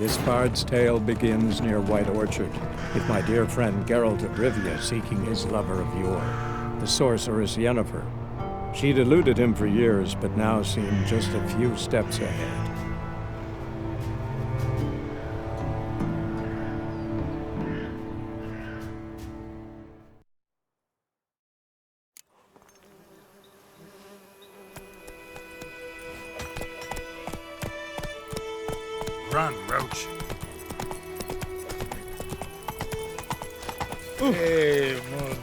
This bard's tale begins near White Orchard, with my dear friend Geralt of Rivia seeking his lover of yore, the sorceress Yennefer. She'd eluded him for years, but now seemed just a few steps ahead. Run, Roach. Hey, man.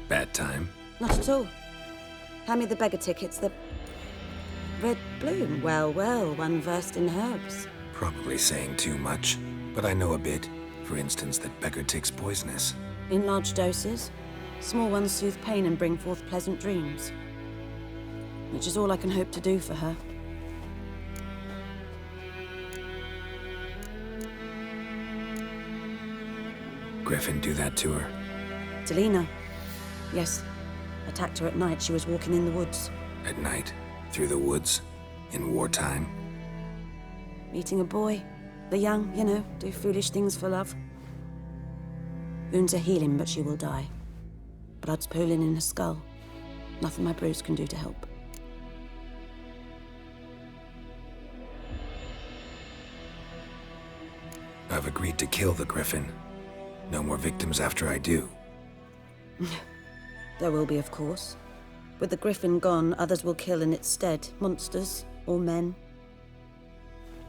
Bad time. Not at all. Hand me the beggar tickets, the red bloom. Well, well, one versed in herbs. Probably saying too much, but I know a bit. For instance, that beggar tick's poisonous. In large doses. Small ones soothe pain and bring forth pleasant dreams. Which is all I can hope to do for her. Griffin do that to her? Delina. Yes. Attacked her at night. She was walking in the woods. At night? Through the woods? In wartime? Meeting a boy. The young, you know, do foolish things for love. Wounds are healing, but she will die. Blood's pooling in her skull. Nothing my bruise can do to help. I've agreed to kill the Griffin. No more victims after I do. There will be, of course. With the Griffin gone, others will kill in its stead. Monsters, or men.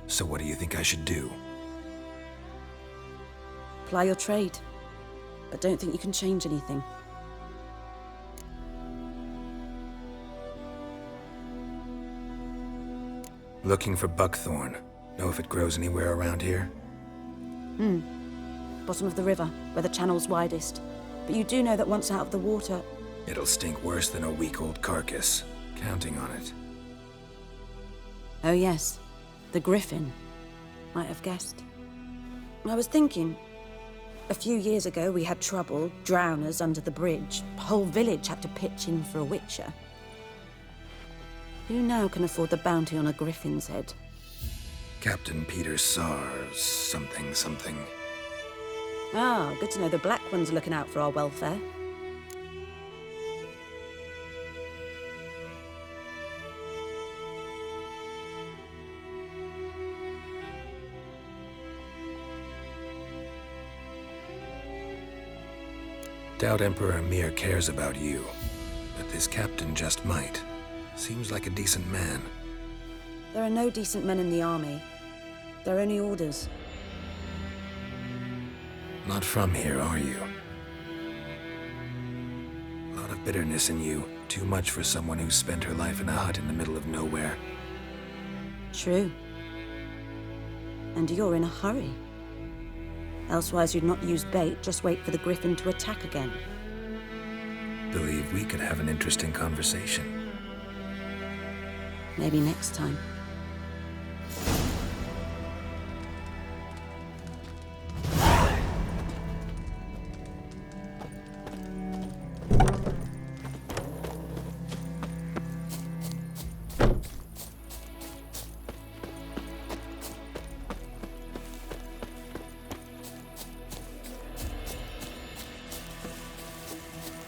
So what do you think I should do? Ply your trade. But don't think you can change anything. Looking for buckthorn. Know if it grows anywhere around here? Bottom of the river, where the channel's widest. But you do know that once out of the water... It'll stink worse than a week-old carcass. Counting on it. Oh yes, the Griffin. Might have guessed. I was thinking... A few years ago we had trouble, drowners under the bridge. The whole village had to pitch in for a witcher. Who now can afford the bounty on a Griffin's head? Captain Peter Sars, something. Ah, good to know the Black One's looking out for our welfare. Doubt Emperor Mir cares about you, but this captain just might. Seems like a decent man. There are no decent men in the army. There are only orders. Not from here, are you? A lot of bitterness in you. Too much for someone who spent her life in a hut in the middle of nowhere. True. And you're in a hurry. Elsewise you'd not use bait, just wait for the Griffin to attack again. Believe we could have an interesting conversation. Maybe next time.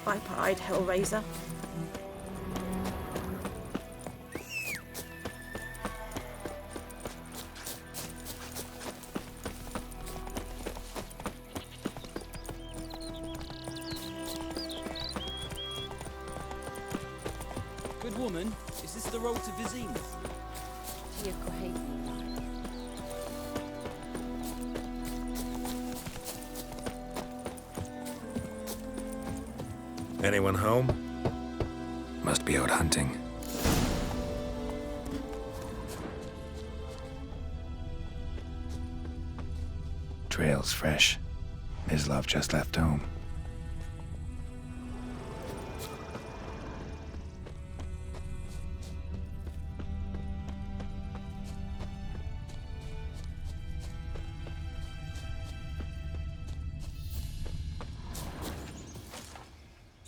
Viper-eyed Hellraiser. Good woman, is this the road to Vizima? Anyone home? Must be out hunting. Trail's fresh. Mislav just left home.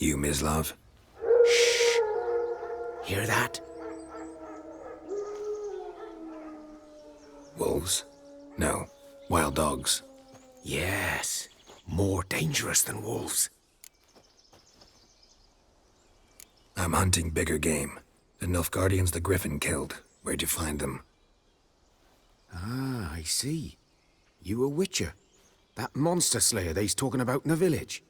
You, Mislav? Hear that? Wolves? No. Wild dogs. Yes. More dangerous than wolves. I'm hunting bigger game. The Nilfgaardians the Griffin killed. Where'd you find them? Ah, I see. You a witcher. That monster slayer they's talking about in the village.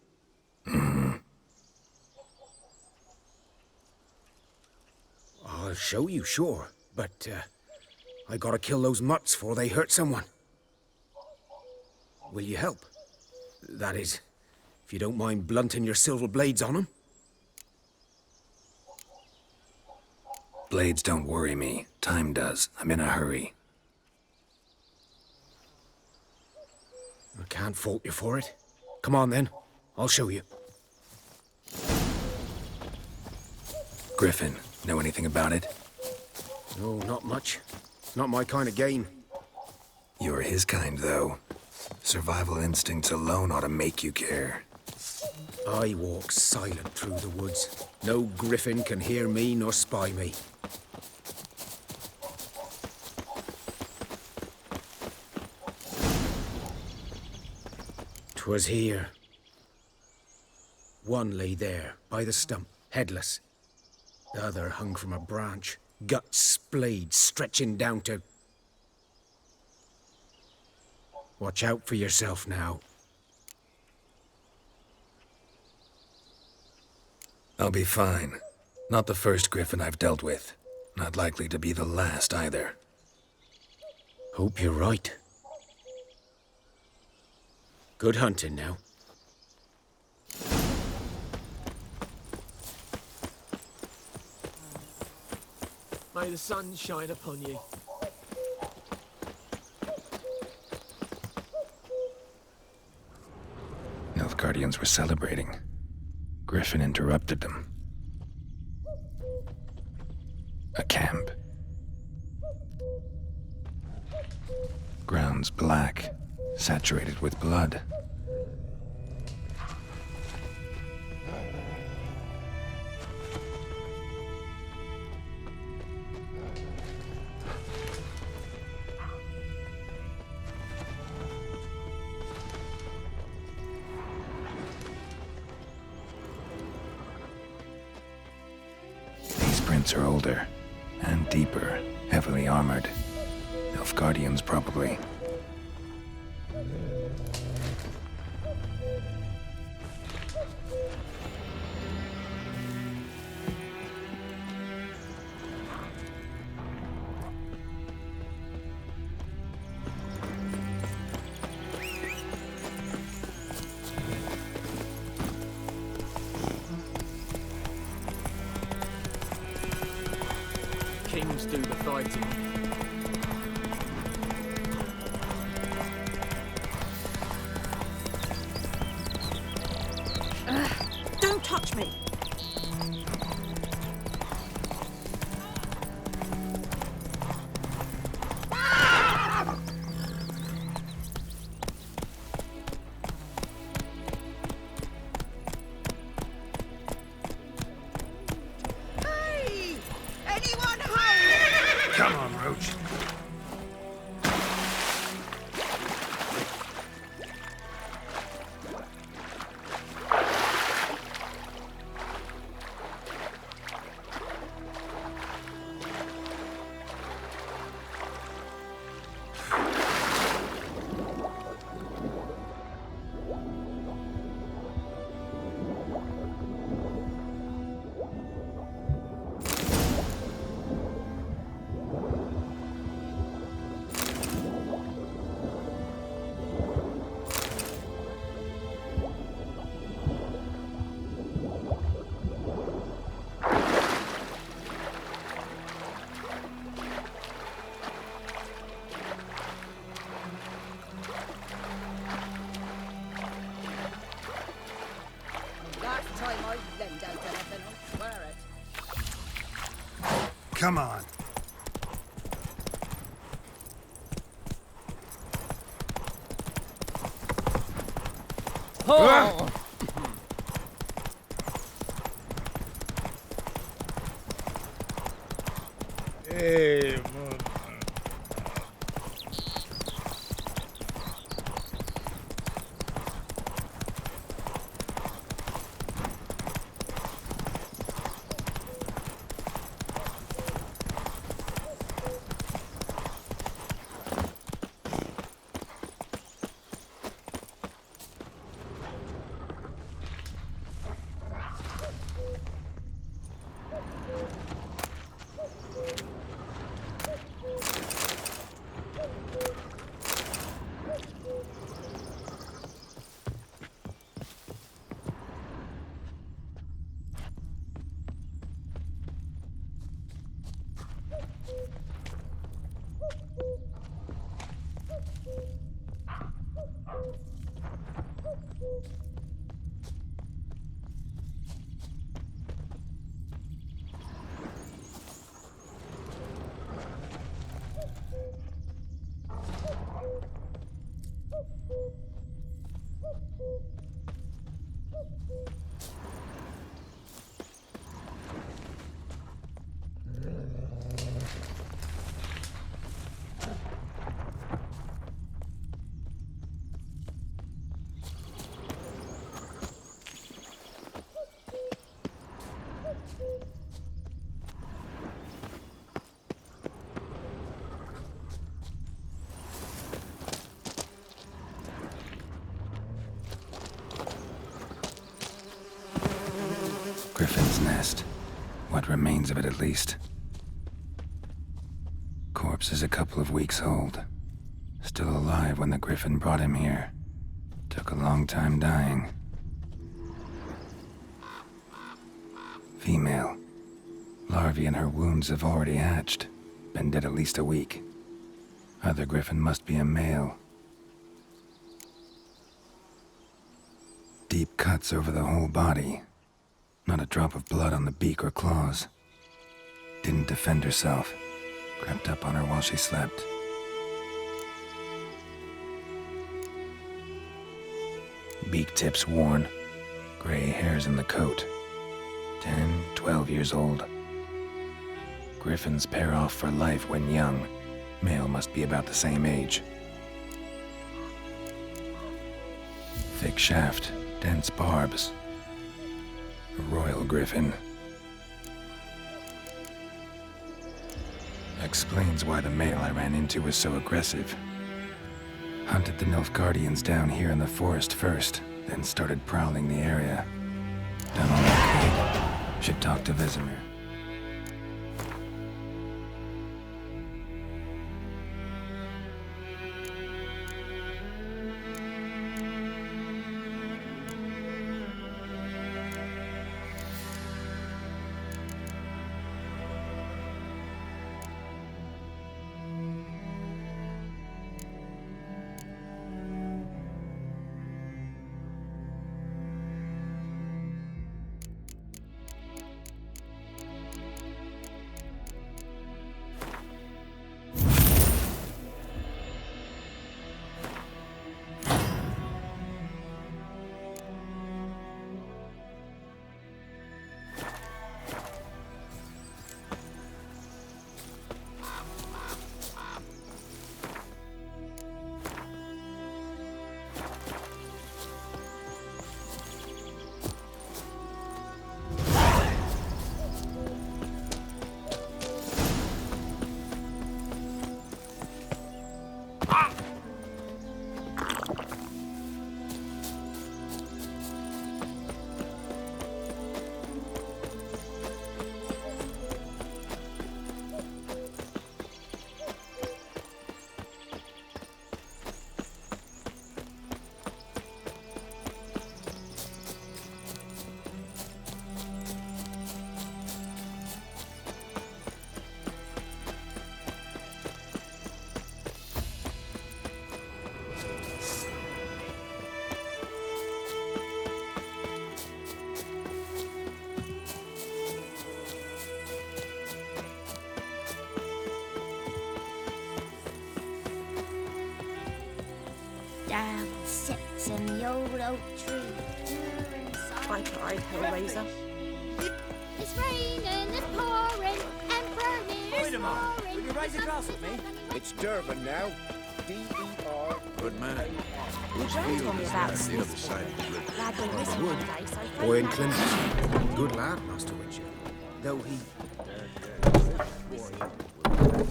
I'll show you, sure. But, I gotta kill those mutts before they hurt someone. Will you help? That is, if you don't mind blunting your silver blades on them. Blades don't worry me. Time does. I'm in a hurry. I can't fault you for it. Come on then, I'll show you. Griffin, know anything about it? No, not much. Not my kind of game. You're his kind, though. Survival instincts alone ought to make you care. I walk silent through the woods. No griffin can hear me nor spy me. 'Twas here. One lay there, by the stump, headless. The other hung from a branch, guts splayed, stretching down to... Watch out for yourself now. I'll be fine. Not the first griffin I've dealt with. Not likely to be the last either. Hope you're right. Good hunting now. May the sun shine upon you. Nilfgaardians were celebrating. Griffin interrupted them. A camp. Grounds black, saturated with blood. These prints are older and deeper, heavily armored. Nilfgaardians, probably. Kings do the fighting. Don't touch me! Hey! Anyone home? Come on, Roach. Last time I lend out anything, I swear it. Come on. Oh! Hey, man. Griffin's nest. What remains of it, at least. Corpse is a couple of weeks old. Still alive when the Griffin brought him here. Took a long time dying. Female. Larvae in her wounds have already hatched. Been dead at least a week. Other Griffin must be a male. Deep cuts over the whole body. Not a drop of blood on the beak or claws. Didn't defend herself. Crept up on her while she slept. Beak tips worn. Gray hairs in the coat. 10, 12 years old. Griffins pair off for life when young. Male must be about the same age. Thick shaft, dense barbs. A royal griffin. Explains why the male I ran into was so aggressive. Hunted the Nilfgaardians down here in the forest first, then started prowling the area. Done all I could. Should talk to Vesemir. Down sits in the old oak tree. I tried, Hellraiser. It's raining, it's pouring, and burning. Valdemar! Will you raise a glass with me? It's Durban now. D-E-R. Good man. Whose Grant field told me is about that? The Smith's other side of the river. Lad went missing one day, so Boy in Clinton. Good lad, Master Witcher. Though he...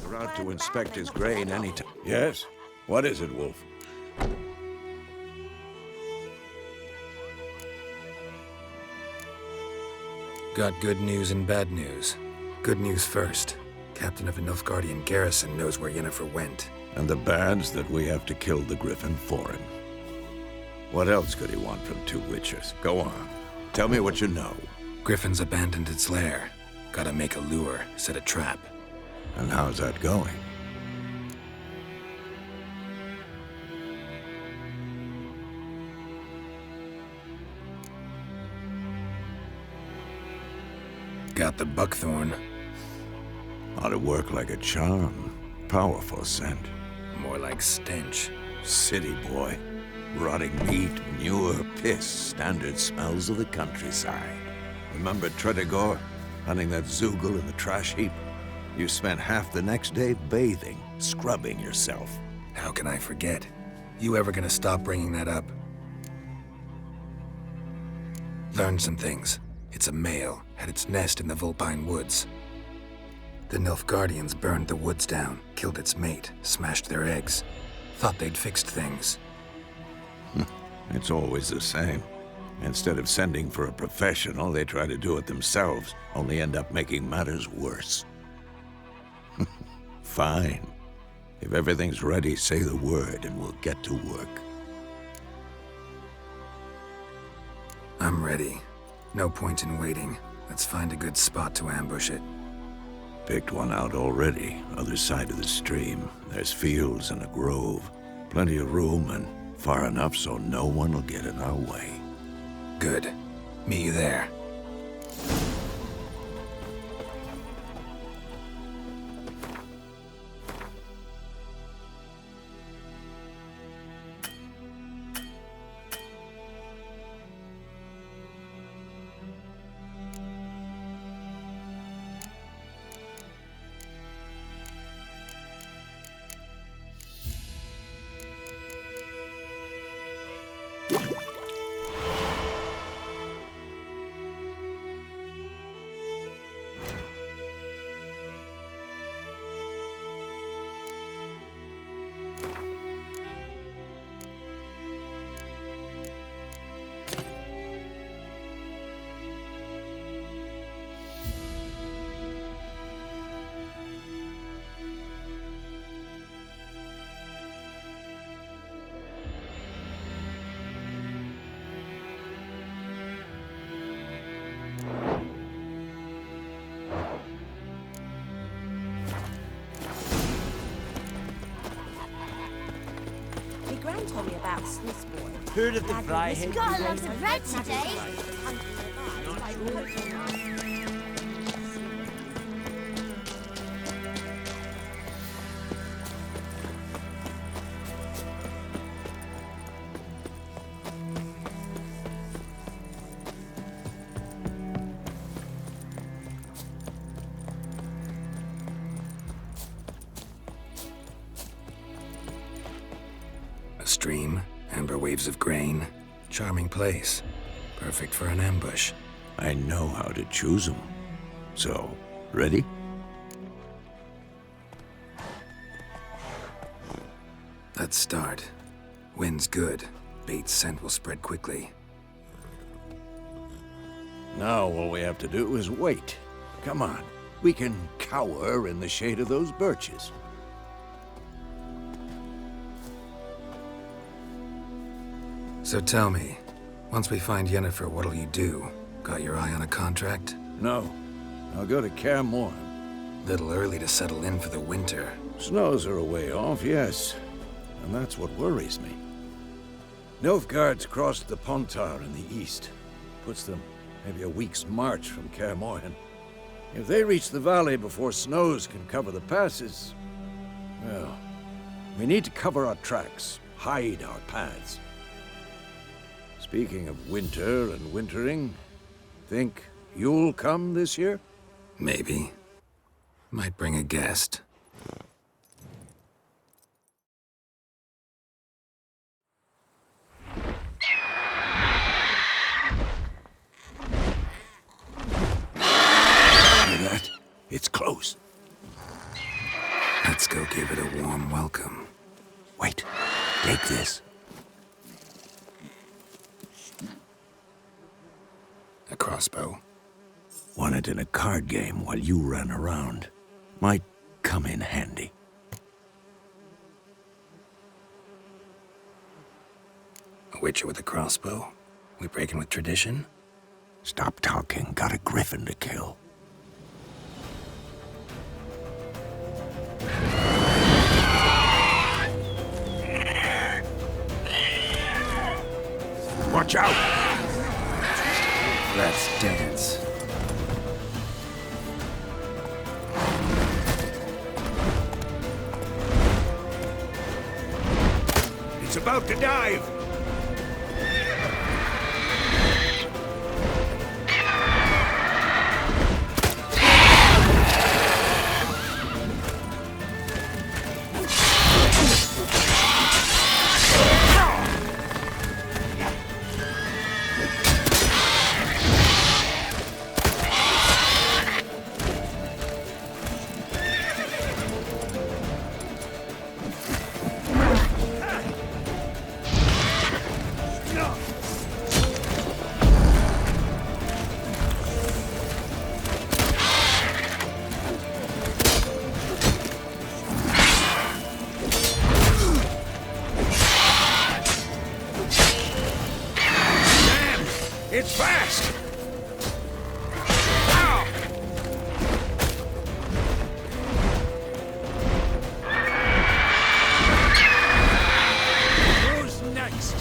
We're out to inspect his grain anytime. Yes? What is it, Wolf? Got good news and bad news. Good news first. Captain of a Nilfgaardian garrison knows where Yennefer went. And the bad's that we have to kill the Griffin for him. What else could he want from two witchers? Go on. Tell me what you know. Griffin's abandoned its lair. Gotta make a lure, set a trap. And how's that going? Got the buckthorn. Ought to work like a charm. Powerful scent. More like stench. City boy. Rotting meat, manure, piss. Standard smells of the countryside. Remember Tredegor? Hunting that Zoogle in the trash heap? You spent half the next day bathing, scrubbing yourself. How can I forget? You ever gonna stop bringing that up? Learned some things. It's a male, had its nest in the Vulpine Woods. The Nilfgaardians burned the woods down, killed its mate, smashed their eggs. Thought they'd fixed things. It's always the same. Instead of sending for a professional, they try to do it themselves, only end up making matters worse. Fine. If everything's ready, say the word and we'll get to work. I'm ready. No point in waiting. Let's find a good spot to ambush it. Picked one out already, other side of the stream. There's fields and a grove. Plenty of room and far enough so no one will get in our way. Good. Meet you there. Gran told me about Smith's boy. Heard of the Lad went fly missing head? Got a lot of bread today. A stream, amber waves of grain. Charming place. Perfect for an ambush. I know how to choose them. So, ready? Let's start. Wind's good. Bait's scent will spread quickly. Now all we have to do is wait. Come on. We can cower in the shade of those birches. So tell me, once we find Yennefer, what'll you do? Got your eye on a contract? No. I'll go to Kaer Morhen. Little early to settle in for the winter. Snows are a way off, yes. And that's what worries me. Nilfgaard's crossed the Pontar in the east. Puts them maybe a week's march from Kaer Morhen. If they reach the valley before snows can cover the passes, well, we need to cover our tracks, hide our paths. Speaking of winter and wintering, think you'll come this year? Maybe. Might bring a guest. Hear that? It's close. Let's go give it a warm welcome. Wait, take this. A crossbow. Won it in a card game while you ran around. Might come in handy. A witcher with a crossbow? We breaking with tradition? Stop talking. Got a griffin to kill. Watch out! Let's dance. It's about to dive! It's fast! Ow! Who's next?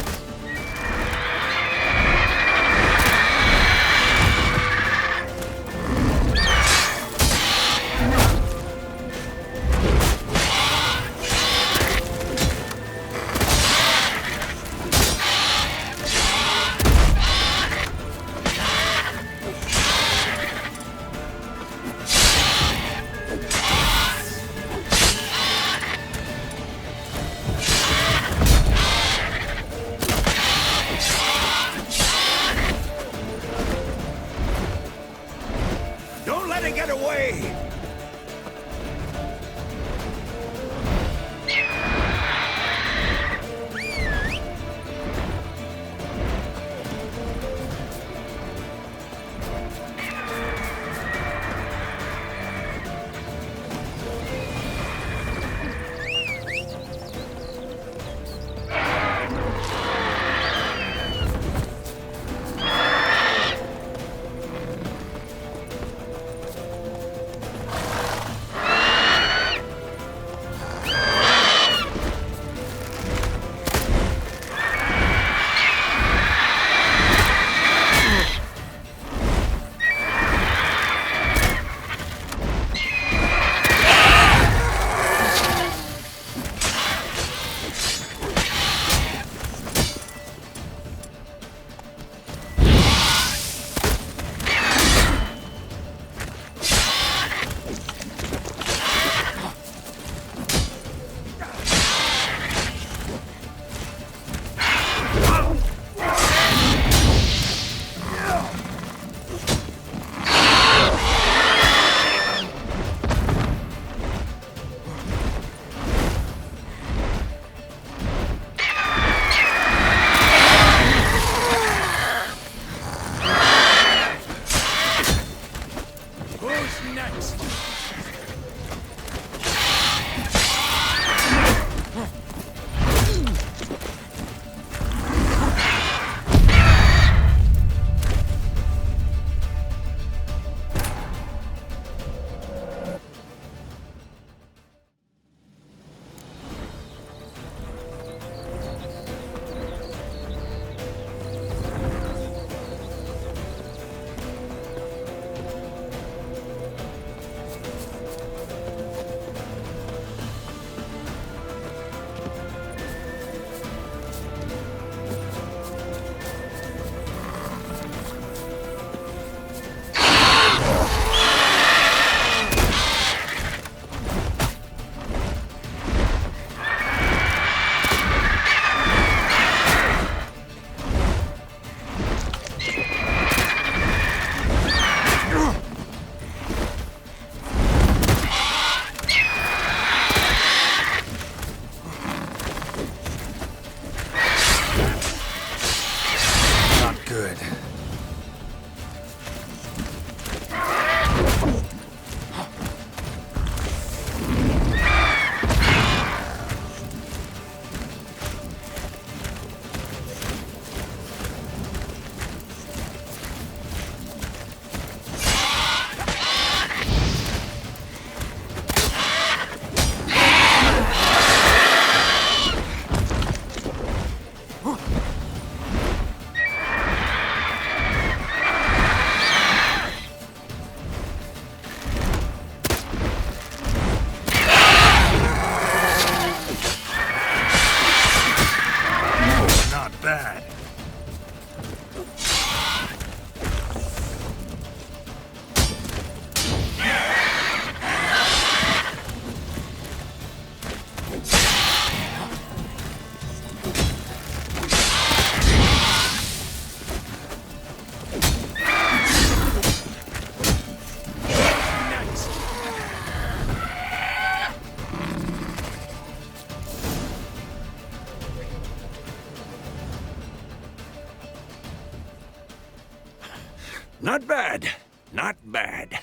Not bad. Not bad.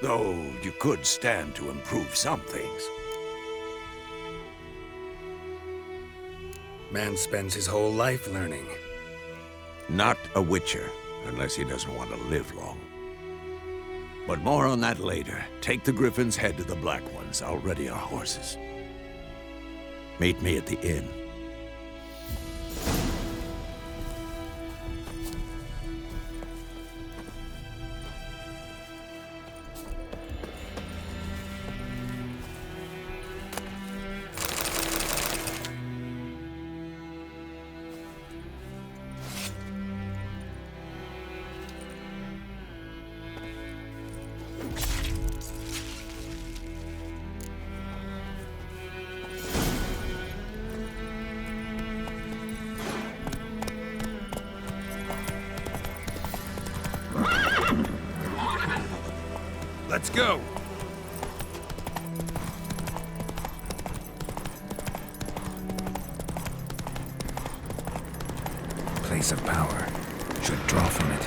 Though you could stand to improve some things. Man spends his whole life learning. Not a witcher, unless he doesn't want to live long. But more on that later. Take the Griffin's head to the Black Ones. I'll ready our horses. Meet me at the inn. Let's go! Place of power. Should draw from it.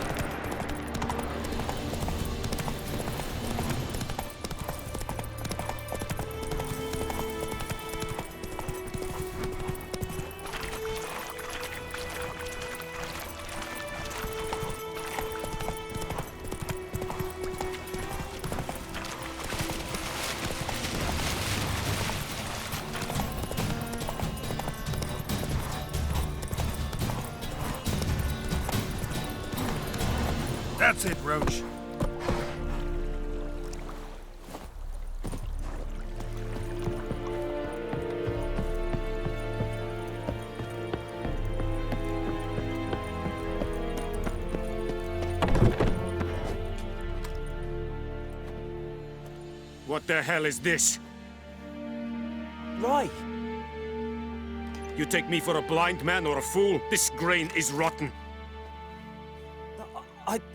That's it, Roach. What the hell is this? Right. You take me for a blind man or a fool? This grain is rotten.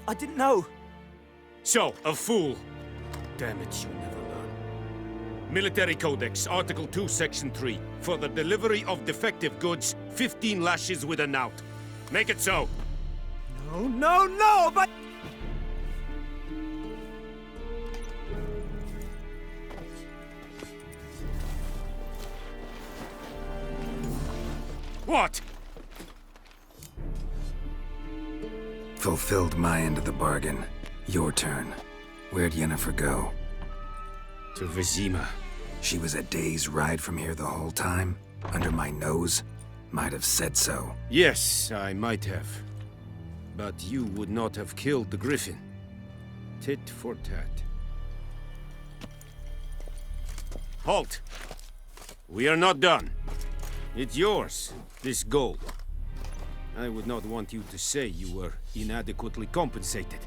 I didn't know. So, a fool. Damn it, you'll never learn. Military Codex, Article 2, Section 3. For the delivery of defective goods, 15 lashes with a knout. Make it so. No, but... What? Fulfilled my end of the bargain. Your turn. Where'd Yennefer go? To Vizima. She was a day's ride from here the whole time? Under my nose? Might have said so. Yes, I might have. But you would not have killed the Griffin. Tit for tat. Halt! We are not done. It's yours, this gold. I would not want you to say you were inadequately compensated.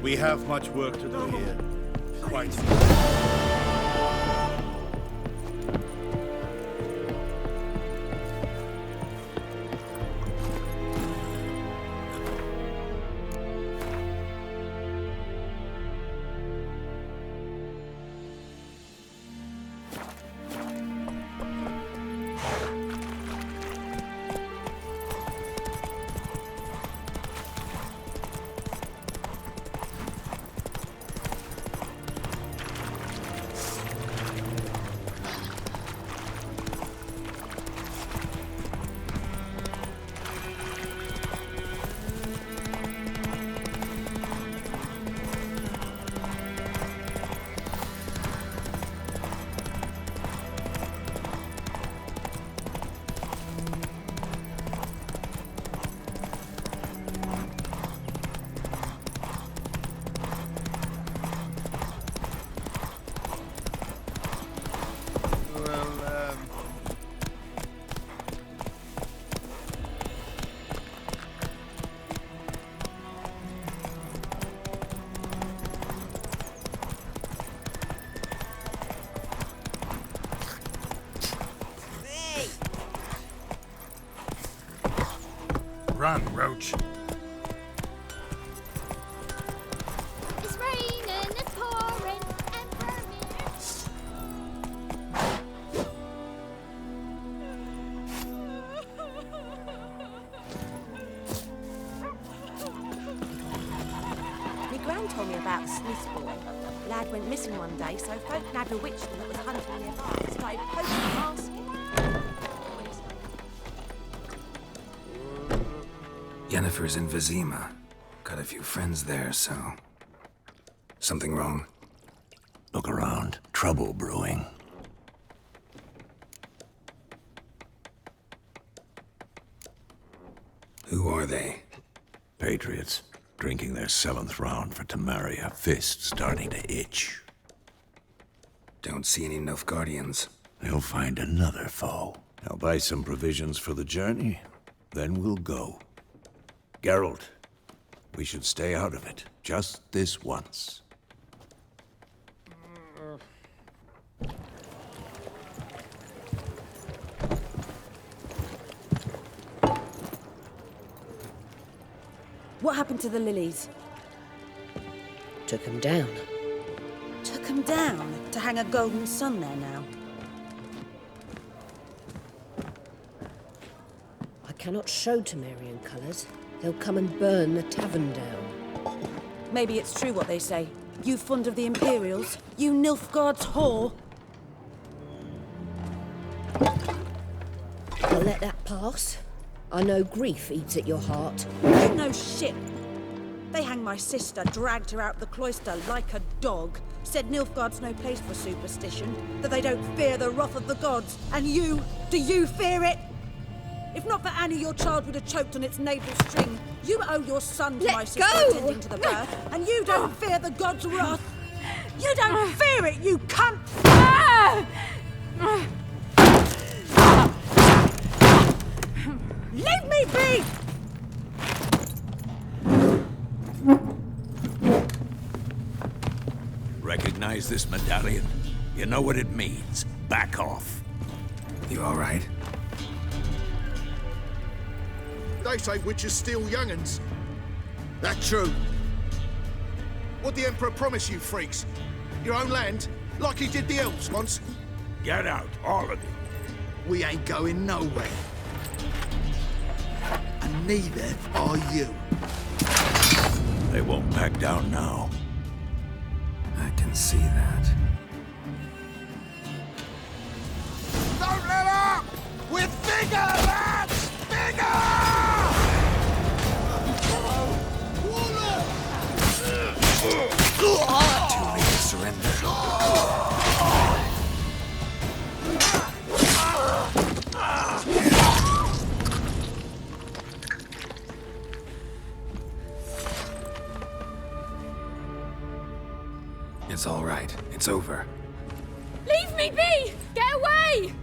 We have much work to do here. Quite. Run, Roach. told me about the Smith's boy. Lad went missing one day, so folk nabbed a witchman that was hunting nearby and started poking and asking. Yennefer's in Vizima. Got a few friends there, so... Something wrong? Look around. Trouble brewing. Who are they? Patriots. Drinking their 7th round for Temeria. Fist starting to itch. Don't see any Nilfgaardians. They'll find another foe. I'll buy some provisions for the journey. Then we'll go. Geralt, we should stay out of it. Just this once. What happened to the lilies? Took him down. Took them down to hang a golden sun there now. I cannot show Temerian colours. They'll come and burn the tavern down. Maybe it's true what they say. You fond of the Imperials? You Nilfgaard's whore? I'll let that pass. I know grief eats at your heart. You know shit. They hanged my sister, dragged her out the cloister like a dog. Said Nilfgaard's no place for superstition, that they don't fear the wrath of the gods. And you, do you fear it? If not for Annie, your child would have choked on its navel string. You owe your son to my sister attending to the birth, and you don't fear the gods' wrath. You don't fear it, you cunt! Leave me be! Recognize this medallion? You know what it means. Back off. You all right? They say witches steal young'uns. That true? What'd the Emperor promise you, freaks? Your own land? Like he did the elves once? Get out, all of you. We ain't going nowhere. And neither are you. They won't back down now. I can see that. Don't let up! We're bigger, lads! Bigger! Too late to surrender. It's all right. It's over. Leave me be! Get away!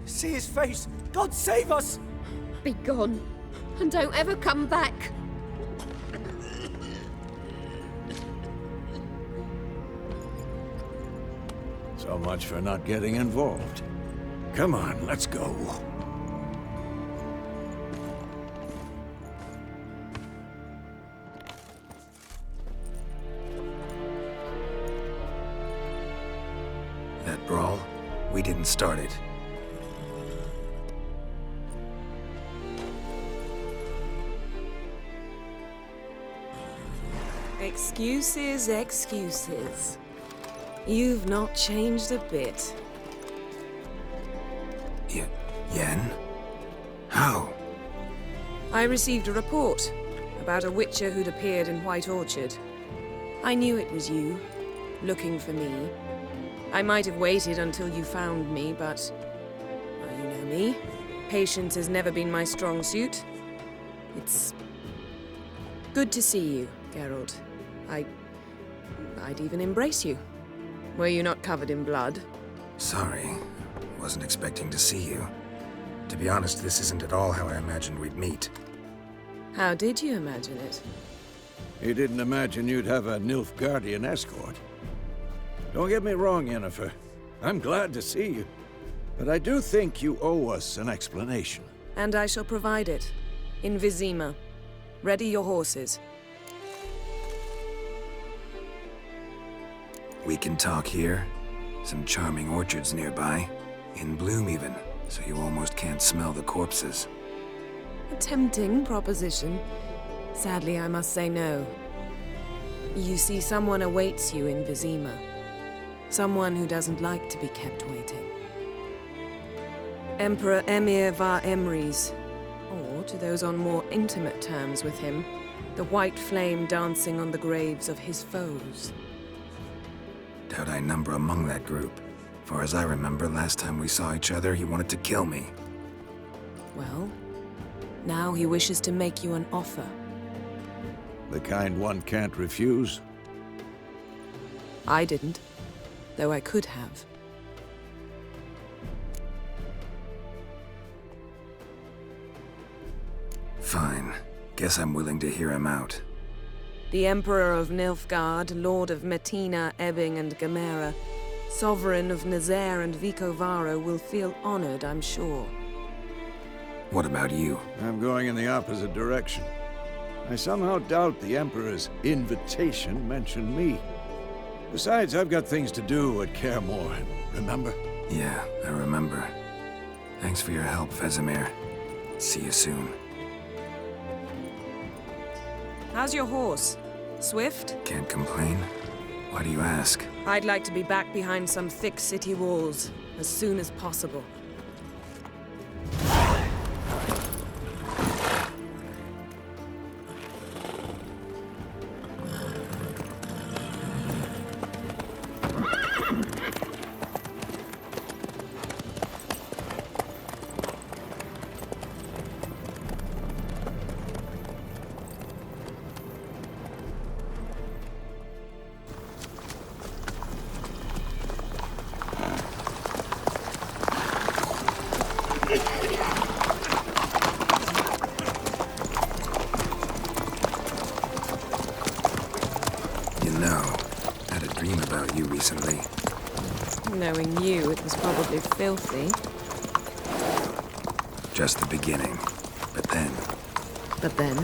See his face! God save us! Be gone, and don't ever come back. So much for not getting involved. Come on, let's go. That brawl, we didn't start it. Excuses, excuses. You've not changed a bit. Yen? How? I received a report about a witcher who'd appeared in White Orchard. I knew it was you, looking for me. I might have waited until you found me, but... well, you know me. Patience has never been my strong suit. It's... good to see you, Geralt. I'd even embrace you. Were you not covered in blood? Sorry. Wasn't expecting to see you. To be honest, this isn't at all how I imagined we'd meet. How did you imagine it? You didn't imagine you'd have a Nilfgaardian escort. Don't get me wrong, Yennefer. I'm glad to see you. But I do think you owe us an explanation. And I shall provide it. In Vizima. Ready your horses. We can talk here. Some charming orchards nearby. In bloom even, so you almost can't smell the corpses. A tempting proposition. Sadly, I must say no. You see, someone awaits you in Vizima. Someone who doesn't like to be kept waiting. Emperor Emir var Emrys, or to those on more intimate terms with him, the white flame dancing on the graves of his foes. Doubt I number among that group. Far as I remember, last time we saw each other, he wanted to kill me. Well, now he wishes to make you an offer. The kind one can't refuse? I didn't, though I could have. Fine. Guess I'm willing to hear him out. The Emperor of Nilfgaard, Lord of Metina, Ebbing, and Gamera, Sovereign of Nazaire and Vicovaro will feel honored, I'm sure. What about you? I'm going in the opposite direction. I somehow doubt the Emperor's invitation mentioned me. Besides, I've got things to do at Kaer Morhen, remember? Yeah, I remember. Thanks for your help, Vesemir. See you soon. How's your horse? Swift? Can't complain. Why do you ask? I'd like to be back behind some thick city walls as soon as possible. Recently. Knowing you, it was probably filthy. Just the beginning. But then... But then?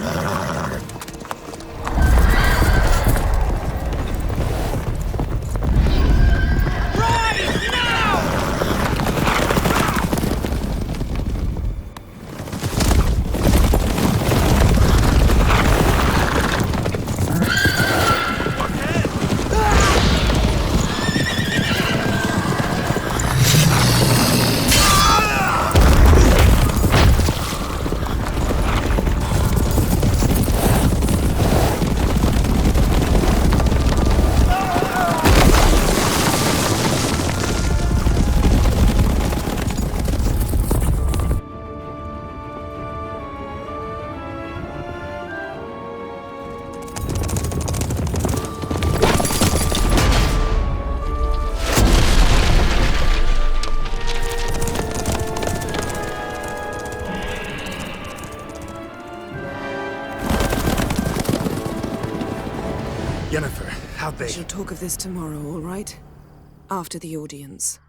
Yennefer, how'd they... We shall talk of this tomorrow, all right? After the audience.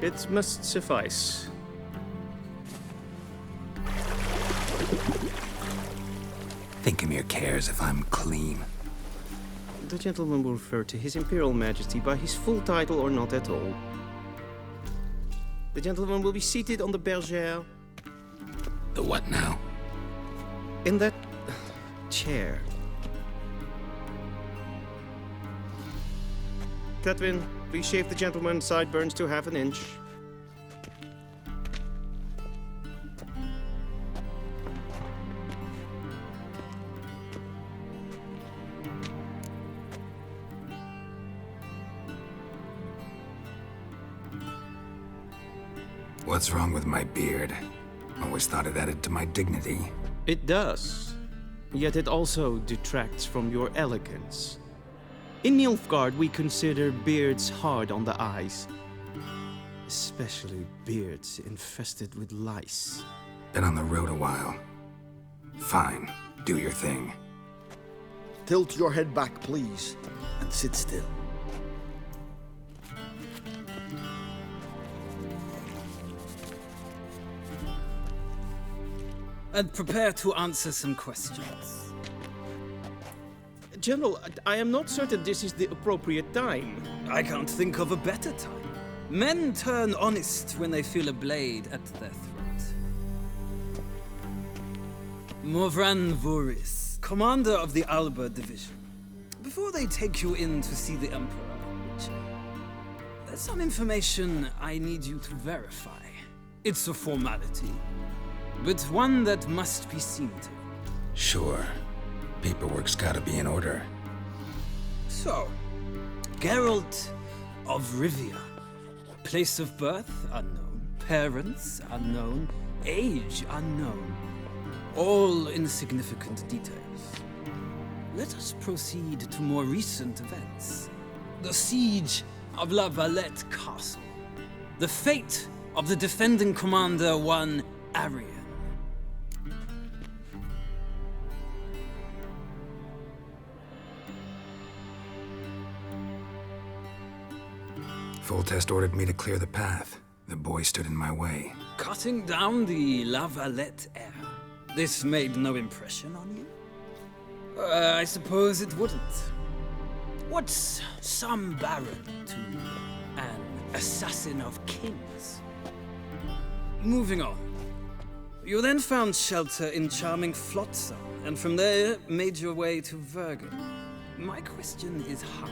It must suffice. Thinkamir cares if I'm clean. The gentleman will refer to His Imperial Majesty by his full title or not at all. The gentleman will be seated on the bergère. The what now? In that chair. Catwin, please shave the gentleman's sideburns to half an inch. What's wrong with my beard? Always thought it added to my dignity. It does. Yet it also detracts from your elegance. In Nilfgaard, we consider beards hard on the eyes. Especially beards infested with lice. Been on the road a while. Fine, do your thing. Tilt your head back, please, and sit still. And prepare to answer some questions. General, I am not certain this is the appropriate time. I can't think of a better time. Men turn honest when they feel a blade at their throat. Morvran Voris, commander of the Alba Division. Before they take you in to see the Emperor, there's some information I need you to verify. It's a formality, but one that must be seen to. Sure. Paperwork's gotta be in order. So, Geralt of Rivia. Place of birth, unknown. Parents, unknown. Age, unknown. All insignificant details. Let us proceed to more recent events. The siege of La Valette Castle. The fate of the defending commander, one Arian. Foltest ordered me to clear the path. The boy stood in my way. Cutting down the La Valette heir. This made no impression on you? I suppose it wouldn't. What's some baron to an assassin of kings? Moving on. You then found shelter in charming Flotsam, and from there made your way to Vergen. My question is how?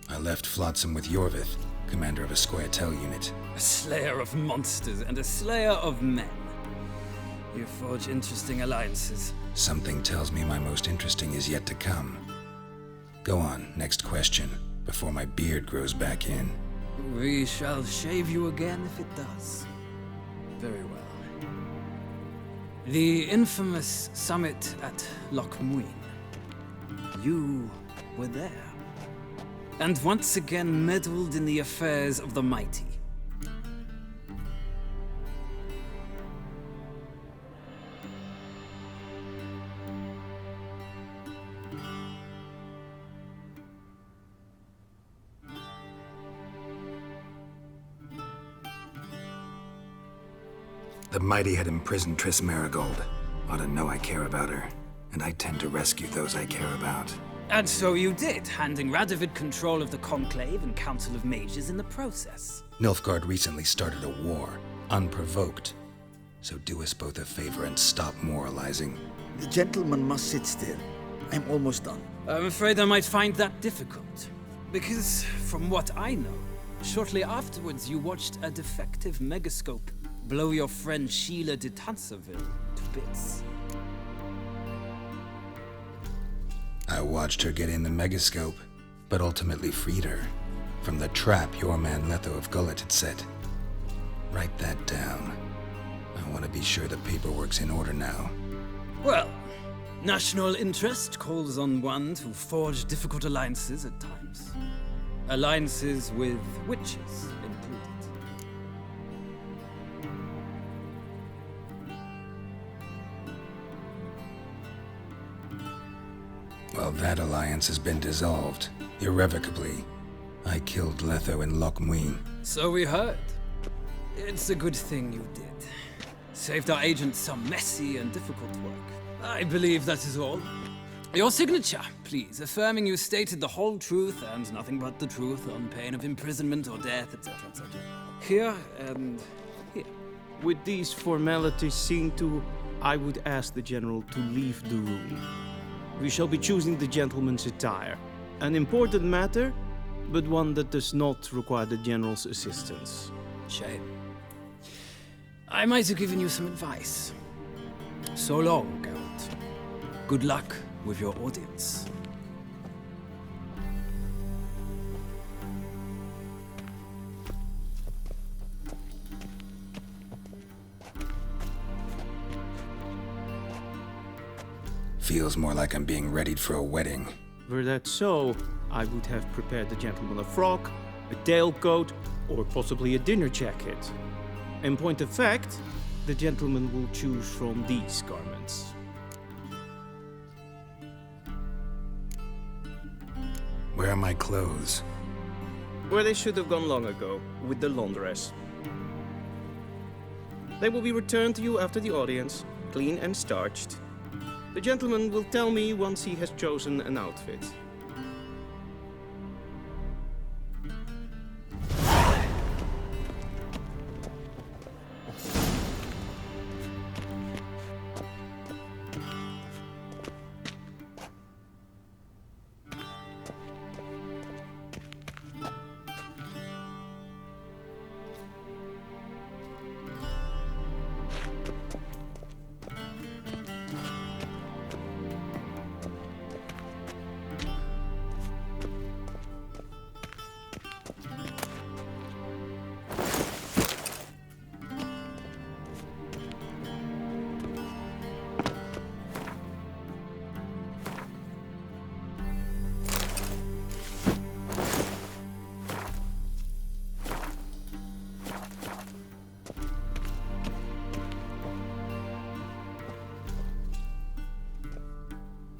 I left Flotsam with Yorvith, commander of a Scoia'tael unit. A slayer of monsters and a slayer of men. You forge interesting alliances. Something tells me my most interesting is yet to come. Go on, next question, before my beard grows back in. We shall shave you again if it does. Very well. The infamous summit at Loch Muin. You were there. And once again meddled in the affairs of the mighty. The mighty had imprisoned Triss Marigold. Ought to know I care about her, and I tend to rescue those I care about. And so you did, handing Radovid control of the Conclave and Council of Mages in the process. Nilfgaard recently started a war, unprovoked. So do us both a favor and stop moralizing. The gentleman must sit still. I'm almost done. I'm afraid I might find that difficult. Because, from what I know, shortly afterwards you watched a defective megascope blow your friend Sheila de Tanserville to bits. I watched her get in the megascope, but ultimately freed her from the trap your man Letho of Gullet had set. Write that down. I want to be sure the paperwork's in order now. Well, national interest calls on one to forge difficult alliances at times. Alliances with witches included. Well, that alliance has been dissolved, irrevocably. I killed Letho in Loch Muin. So we heard. It's a good thing you did. Saved our agent some messy and difficult work. I believe that is all. Your signature, please, affirming you stated the whole truth and nothing but the truth on pain of imprisonment or death, etc., etc. Here and here. With these formalities seen to, I would ask the General to leave the room. We shall be choosing the gentleman's attire. An important matter, but one that does not require the General's assistance. Shame. I might have given you some advice. So long, Geralt. Good luck with your audience. Feels more like I'm being readied for a wedding. Were that so, I would have prepared the gentleman a frock, a tailcoat, or possibly a dinner jacket. In point of fact, the gentleman will choose from these garments. Where are my clothes? Where they should have gone long ago, with the laundress. They will be returned to you after the audience, clean and starched. The gentleman will tell me once he has chosen an outfit.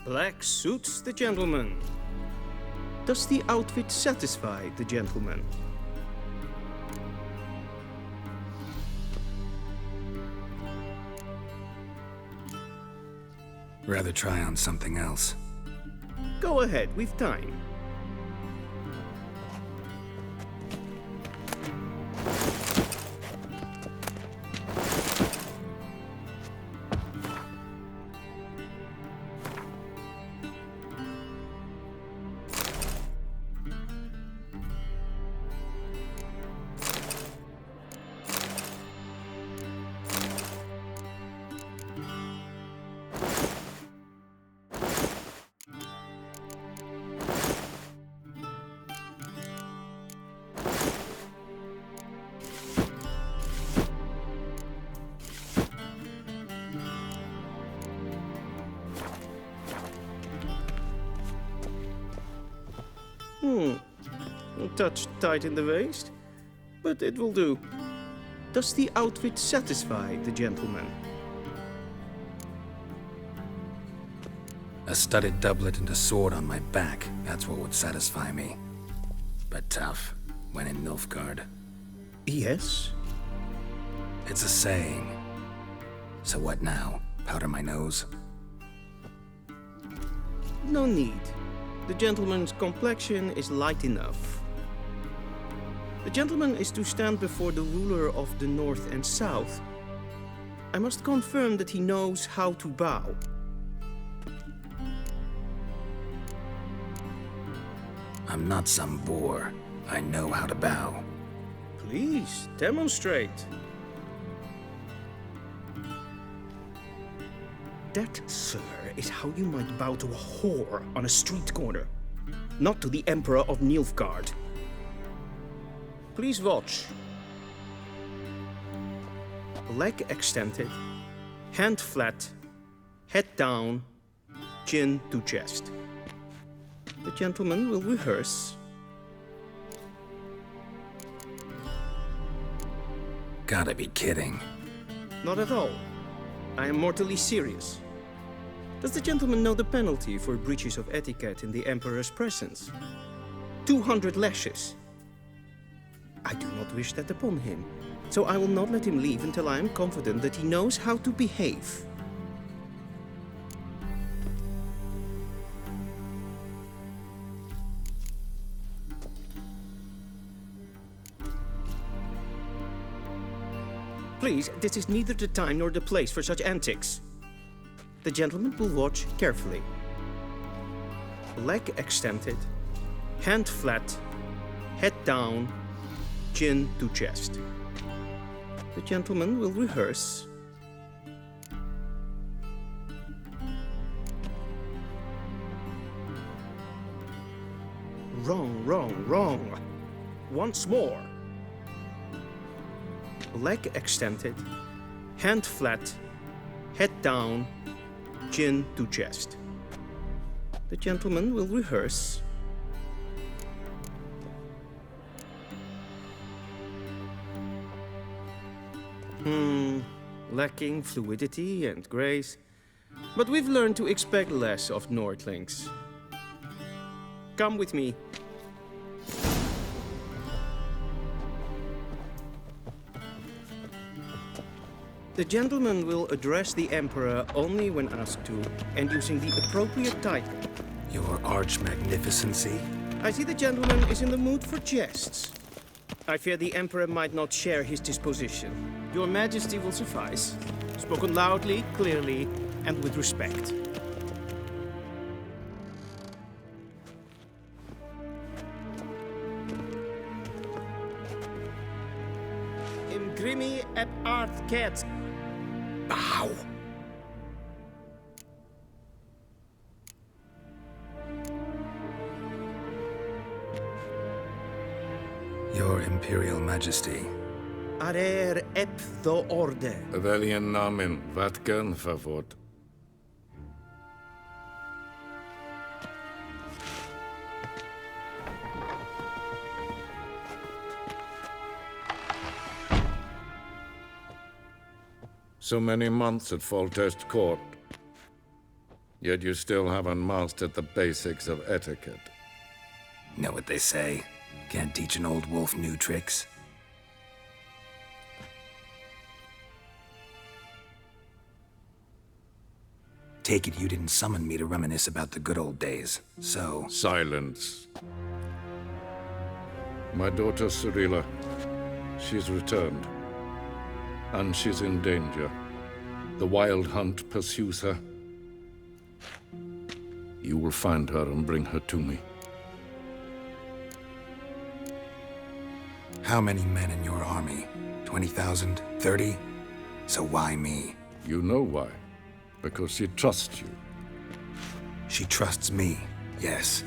Black suits the gentleman. Does the outfit satisfy the gentleman? Rather try on something else. Go ahead, we've time. A touch tight in the waist, but it will do. Does the outfit satisfy the gentleman? A studded doublet and a sword on my back, that's what would satisfy me. But tough, when in Nilfgaard. Yes? It's a saying. So what now? Powder my nose? No need. The gentleman's complexion is light enough. The gentleman is to stand before the ruler of the North and South. I must confirm that he knows how to bow. I'm not some boor. I know how to bow. Please, demonstrate. That, sir, is how you might bow to a whore on a street corner, not to the Emperor of Nilfgaard. Please watch. Leg extended, hand flat, head down, chin to chest. The gentleman will rehearse. Gotta be kidding. Not at all. I am mortally serious. Does the gentleman know the penalty for breaches of etiquette in the Emperor's presence? 200 lashes. I do not wish that upon him, so I will not let him leave until I am confident that he knows how to behave. Please, this is neither the time nor the place for such antics. The gentleman will watch carefully. Leg extended, hand flat, head down, chin to chest. The gentleman will rehearse. Wrong. Once more. Leg extended, hand flat, head down, chin to chest. The gentleman will rehearse. Lacking fluidity and grace, but we've learned to expect less of Nordlings. Come with me. The gentleman will address the Emperor only when asked to, and using the appropriate title. Your Arch-Magnificency? I see the gentleman is in the mood for jests. I fear the Emperor might not share his disposition. Your Majesty will suffice. Spoken loudly, clearly, and with respect. Imgrimi et art ket. Bow! Your Imperial Majesty. Arer ep the orde. Veljen namen, vatken favort. So many months at Foltest Court. Yet you still haven't mastered the basics of etiquette. Know what they say? Can't teach an old wolf new tricks. Take it you didn't summon me to reminisce about the good old days, so... Silence. My daughter Cyrilla, she's returned. And she's in danger. The Wild Hunt pursues her. You will find her and bring her to me. How many men in your army? 20,000? 30? So why me? You know why. Because she trusts you. She trusts me, yes.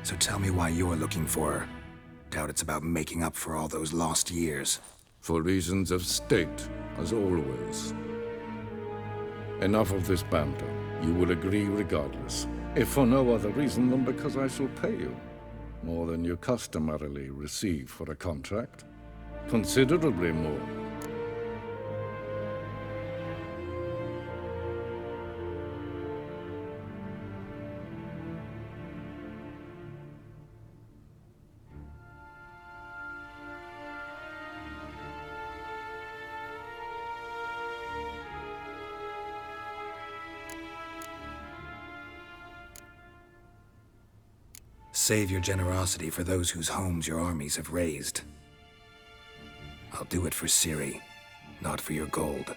So tell me why you're looking for her. Doubt it's about making up for all those lost years. For reasons of state, as always. Enough of this banter. You will agree regardless. If for no other reason than because I shall pay you. More than you customarily receive for a contract. Considerably more. Save your generosity for those whose homes your armies have razed. I'll do it for Ciri, not for your gold.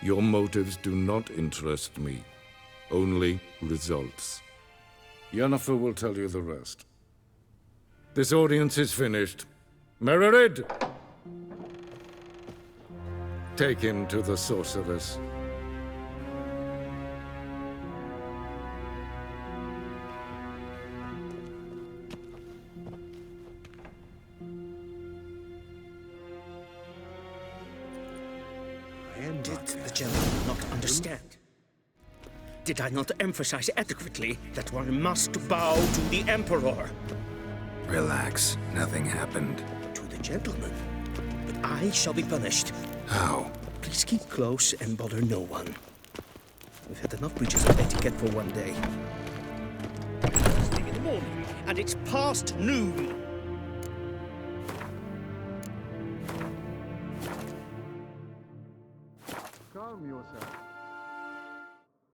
Your motives do not interest me. Only results. Yennefer will tell you the rest. This audience is finished. Mererid! Take him to the sorceress. Did the gentleman not understand? Did I not emphasize adequately that one must bow to the Emperor? Relax, nothing happened. To the gentleman. But I shall be punished. How? Please keep close and bother no one. We've had enough breaches of etiquette for one day. It's thing in the morning, and it's past noon. Calm yourself.